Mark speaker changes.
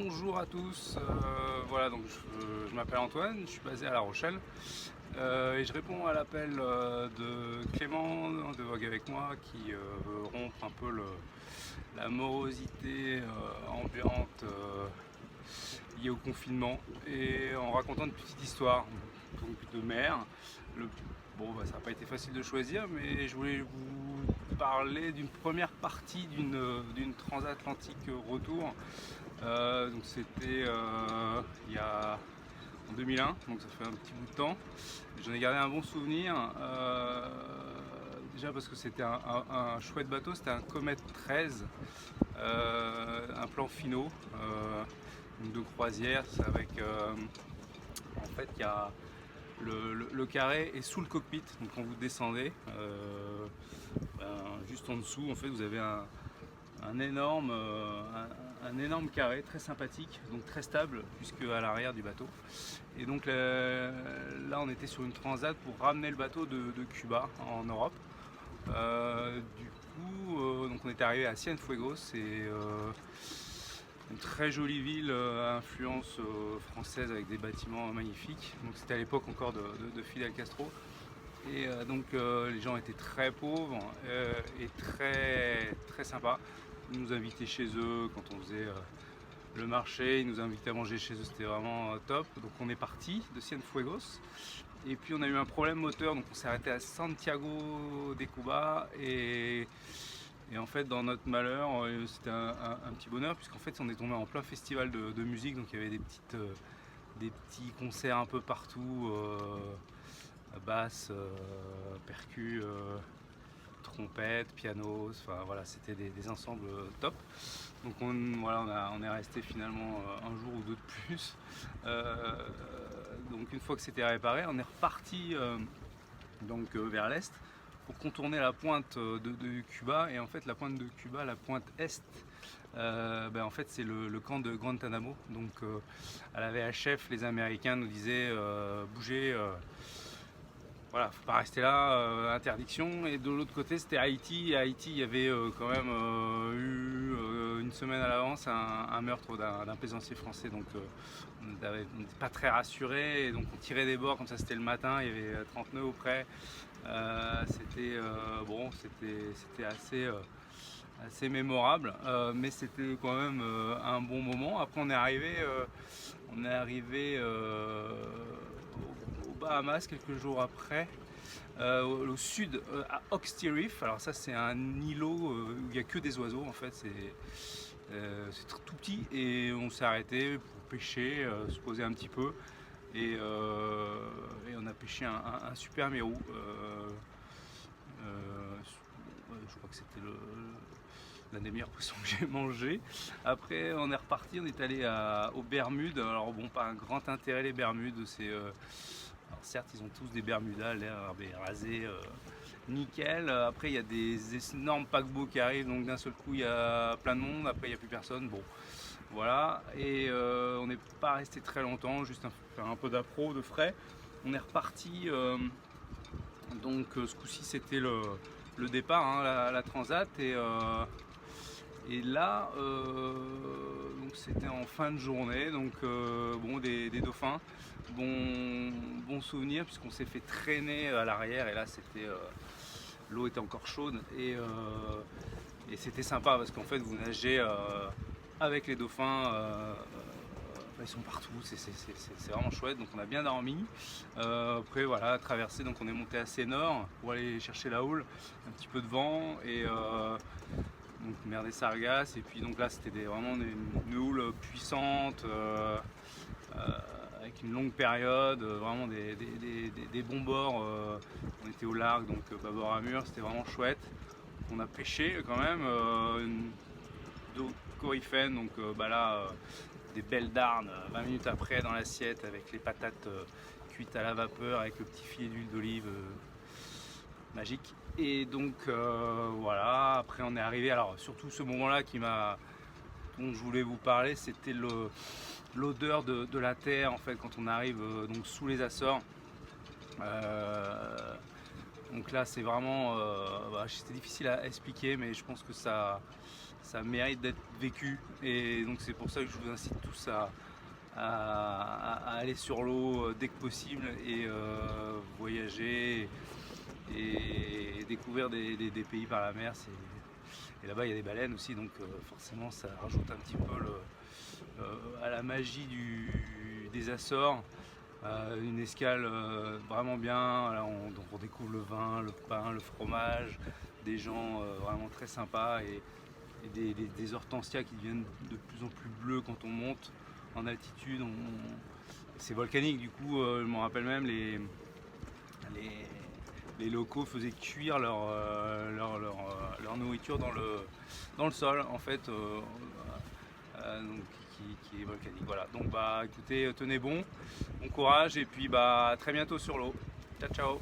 Speaker 1: Bonjour à tous, voilà donc je m'appelle Antoine, je suis basé à La Rochelle et je réponds à l'appel de Clément de Vogue avec moi qui veut rompre un peu la morosité ambiante liée au confinement et en racontant une petite histoire donc de mer. Bon, ça n'a pas été facile de choisir, mais je voulais vous parler d'une première partie d'une transatlantique retour. Donc c'était il y a en 2001, donc ça fait un petit bout de temps. J'en ai gardé un bon souvenir, déjà parce que c'était un chouette bateau, c'était un Comet 13, un plan finaux, de croisière, c'est avec en fait il y a le carré est sous le cockpit, donc quand vous descendez, juste en dessous, en fait, vous avez un énorme, un énorme carré très sympathique, donc très stable, puisque à l'arrière du bateau. Et donc là, on était sur une transat pour ramener le bateau de Cuba en Europe. Du coup, donc on était arrivé à Cienfuegos, c'est une très jolie ville à influence française avec des bâtiments magnifiques. Donc c'était à l'époque encore de Fidel Castro. Et donc les gens étaient très pauvres et très sympas. Ils nous invitaient chez eux quand on faisait le marché, ils nous invitaient à manger chez eux, c'était vraiment top. Donc on est parti de Cienfuegos. Et puis on a eu un problème moteur, donc on s'est arrêté à Santiago de Cuba et en fait, dans notre malheur, c'était un petit bonheur, puisqu'en fait, on est tombé en plein festival de musique, donc il y avait des petits concerts un peu partout, basse, percus, trompette, piano, enfin voilà, c'était des ensembles top. Donc on est resté finalement un jour ou deux de plus. Donc une fois que c'était réparé, on est reparti vers l'est pour contourner la pointe de Cuba. Et en fait la pointe de Cuba, la pointe est, en fait c'est le camp de Guantanamo. Donc à la VHF, les Américains nous disaient bougez, voilà, faut pas rester là, interdiction. Et de l'autre côté c'était Haïti. Et Haïti, il y avait quand même eu une semaine à l'avance un meurtre d'un plaisancier français. Donc on n'était pas très rassurés. Et donc on tirait des bords, comme ça c'était le matin, il y avait 30 nœuds auprès. C'était assez mémorable, mais c'était quand même un bon moment. Après on est arrivé aux Bahamas quelques jours après, au sud, à Oxty Reef. Alors ça c'est un îlot où il n'y a que des oiseaux en fait, c'est tout petit et on s'est arrêté pour pêcher, se poser un petit peu. Et on a pêché un super mérou. Je crois que c'était l'un des meilleurs poissons que j'ai mangé. Après, on est reparti, on est allé aux Bermudes. Alors, bon, pas un grand intérêt les Bermudes. Alors, certes, ils ont tous des Bermudas, l'air rasé, nickel. Après, il y a des énormes paquebots qui arrivent, donc d'un seul coup, il y a plein de monde. Après, il n'y a plus personne. Bon. Voilà, et on n'est pas resté très longtemps, juste faire un peu d'appro, de frais. On est reparti, ce coup-ci c'était le départ, hein, la transat, et là, donc c'était en fin de journée, donc des dauphins, bon souvenir, puisqu'on s'est fait traîner à l'arrière, et là l'eau était encore chaude, et c'était sympa, parce qu'en fait vous nagez avec les dauphins, ils sont partout, c'est vraiment chouette, donc on a bien dormi. Après voilà, traversé, donc on est monté assez nord pour aller chercher la houle, un petit peu de vent et donc mer des Sargasses, et puis donc là c'était vraiment une houle puissante avec une longue période, vraiment des bons bords. On était au large, donc bâbord à mur, c'était vraiment chouette. On a pêché quand même d'eau coryphène, donc des belles darnes 20 minutes après dans l'assiette avec les patates cuites à la vapeur avec le petit filet d'huile d'olive magique. Et donc voilà, après on est arrivé, alors surtout ce moment-là dont je voulais vous parler, c'était l'odeur de la terre en fait quand on arrive donc sous les Açores. Donc là c'est vraiment, c'était difficile à expliquer, mais je pense que ça mérite d'être vécu, et donc c'est pour ça que je vous incite tous à aller sur l'eau dès que possible et voyager et découvrir des pays par la mer. Et là-bas il y a des baleines aussi, donc forcément ça rajoute un petit peu à la magie des Açores. Une escale vraiment bien. Là, donc on découvre le vin, le pain, le fromage, des gens vraiment très sympas, et des hortensias qui deviennent de plus en plus bleus quand on monte en altitude. C'est volcanique, du coup je me rappelle même les locaux faisaient cuire leur nourriture dans le sol en fait, donc, qui est volcanique. Voilà, donc écoutez, tenez bon courage, et puis à très bientôt sur l'eau. Ciao ciao.